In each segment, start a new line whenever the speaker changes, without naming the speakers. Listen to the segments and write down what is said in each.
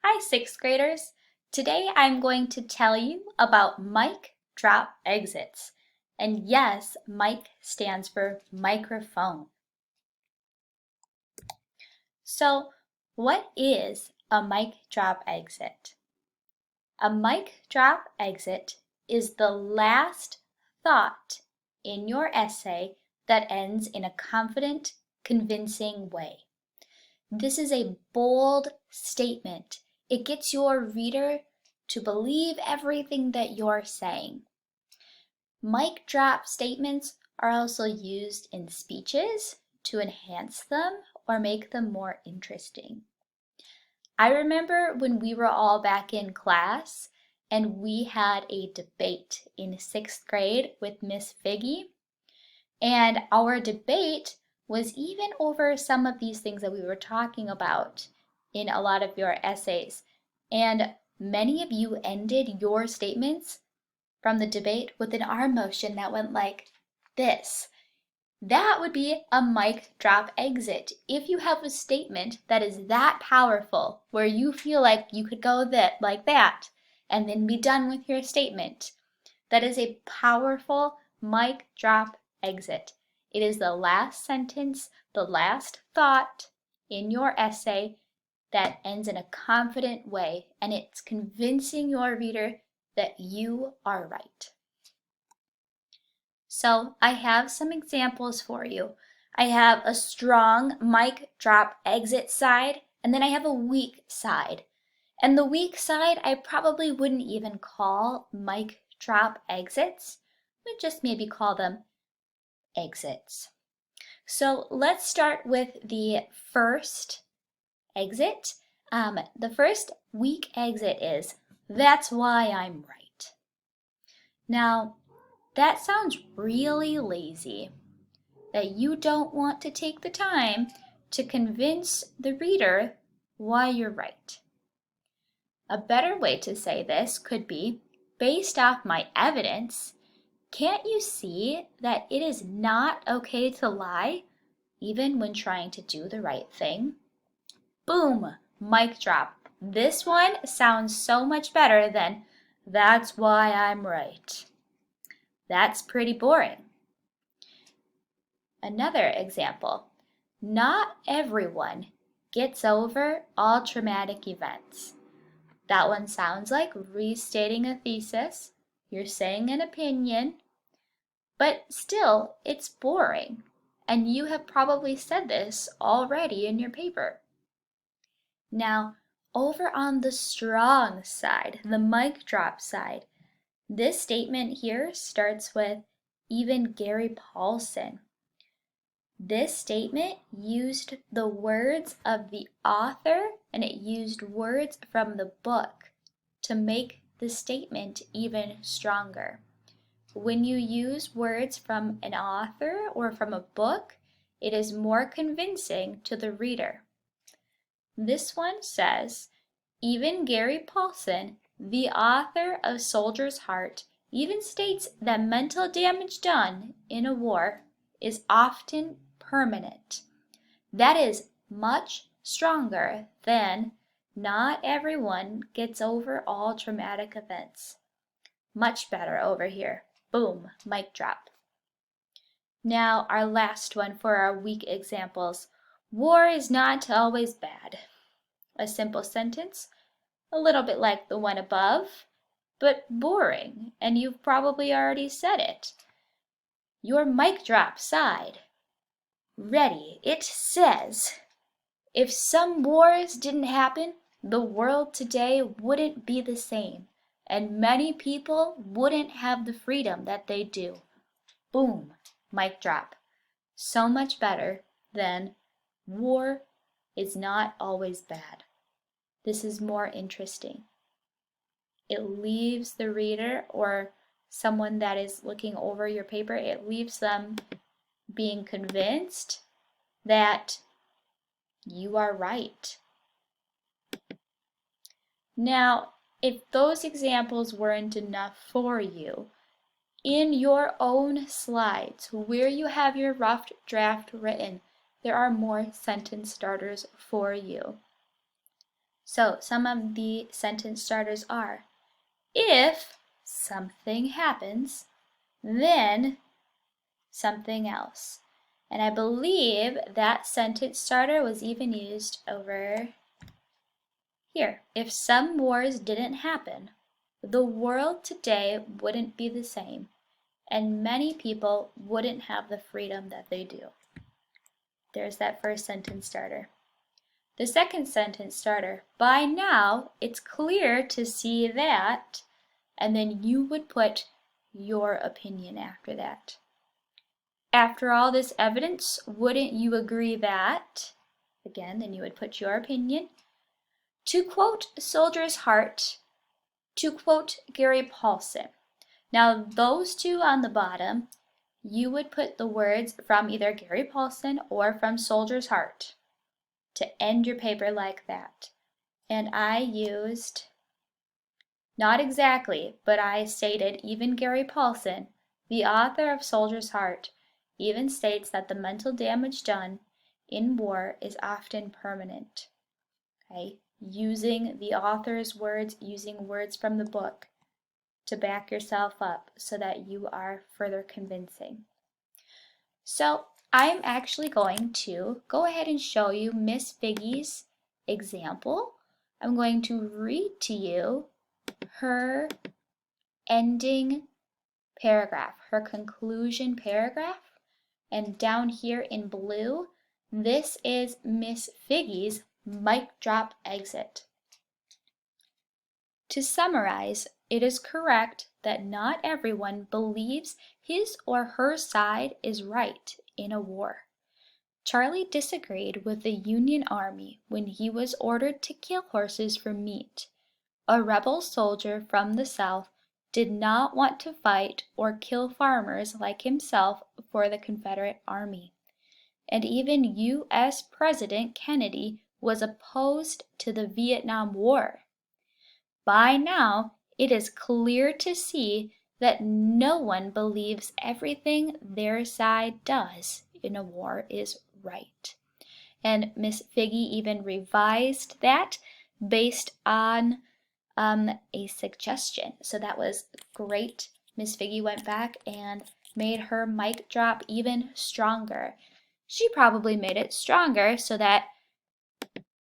Hi, sixth graders. Today I'm going to tell you about mic drop exits. And yes, mic stands for microphone. So, what is a mic drop exit? A mic drop exit is the last thought in your essay that ends in a confident, convincing way. This is a bold statement. It gets your reader to believe everything that you're saying. Mic drop statements are also used in speeches to enhance them or make them more interesting. I remember when we were all back in class and we had a debate in sixth grade with Miss Figgy, and our debate was even over some of these things that we were talking about in a lot of your essays. And many of you ended your statements from the debate with an arm motion that went like this. That would be a mic drop exit. If you have a statement that is that powerful, where you feel like you could go like that, and then be done with your statement, that is a powerful mic drop exit. It is the last sentence, the last thought in your essay that ends in a confident way, and it's convincing your reader that you are right. So I have some examples for you. I have a strong mic drop exit side, and then I have a weak side. And the weak side, I probably wouldn't even call mic drop exits. We'd just maybe call them exits. So let's start with the first exit. The first weak exit is, "That's why I'm right." Now, that sounds really lazy, that you don't want to take the time to convince the reader why you're right. A better way to say this could be, "Based off my evidence, can't you see that it is not okay to lie, even when trying to do the right thing?" Boom! Mic drop. This one sounds so much better than, "That's why I'm right." That's pretty boring. Another example. Not everyone gets over all traumatic events. That one sounds like restating a thesis. You're saying an opinion, but still it's boring. And you have probably said this already in your paper. Now, over on the strong side, the mic drop side, this statement here starts with, "Even Gary Paulson." This statement used the words of the author and it used words from the book to make the statement even stronger. When you use words from an author or from a book, it is more convincing to the reader. This one says, "Even Gary Paulson, the author of Soldier's Heart, even states that mental damage done in a war is often permanent." That is much stronger than, "Not everyone gets over all traumatic events." Much better over here. Boom, mic drop. Now our last one for our weak examples. "War is not always bad." A simple sentence, a little bit like the one above, but boring, and you've probably already said it. Your mic drop side. Ready, it says, "If some wars didn't happen, the world today wouldn't be the same, and many people wouldn't have the freedom that they do." Boom, mic drop. So much better than, "War is not always bad." This is more interesting. It leaves the reader or someone that is looking over your paper, it leaves them being convinced that you are right. Now, if those examples weren't enough for you, in your own slides, where you have your rough draft written, there are more sentence starters for you. So some of the sentence starters are, if something happens, then something else. And I believe that sentence starter was even used over here. If some wars didn't happen, the world today wouldn't be the same, and many people wouldn't have the freedom that they do. There's that first sentence starter. The second sentence starter, by now it's clear to see that, and then you would put your opinion after that. After all this evidence, wouldn't you agree that? Again, then you would put your opinion. To quote Soldier's Heart, to quote Gary Paulsen. Now those two on the bottom, you would put the words from either Gary Paulsen or from Soldier's Heart to end your paper like that. And I used, not exactly, but I stated even Gary Paulsen, the author of Soldier's Heart, even states that the mental damage done in war is often permanent. Okay? Using the author's words, using words from the book to back yourself up so that you are further convincing. So I'm actually going to go ahead and show you Miss Figgy's example. I'm going to read to you her ending paragraph, her conclusion paragraph. And down here in blue, this is Miss Figgy's mic drop exit. To summarize, it is correct that not everyone believes his or her side is right in a war. Charlie disagreed with the Union Army when he was ordered to kill horses for meat. A rebel soldier from the South did not want to fight or kill farmers like himself for the Confederate Army. And even U.S. President Kennedy was opposed to the Vietnam War. By now, it is clear to see that no one believes everything their side does in a war is right. And Miss Figgy even revised that based on a suggestion. So that was great. Miss Figgy went back and made her mic drop even stronger. She probably made it stronger so that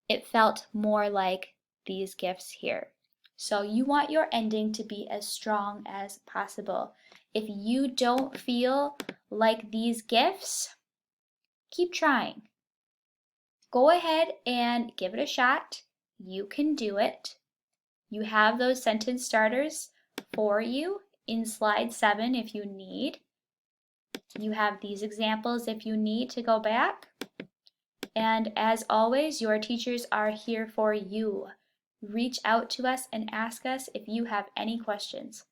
it felt more like these gifts here. So you want your ending to be as strong as possible. If you don't feel like these gifts, keep trying. Go ahead and give it a shot. You can do it. You have those sentence starters for you in slide 7 if you need. You have these examples if you need to go back. And as always, your teachers are here for you. Reach out to us and ask us if you have any questions.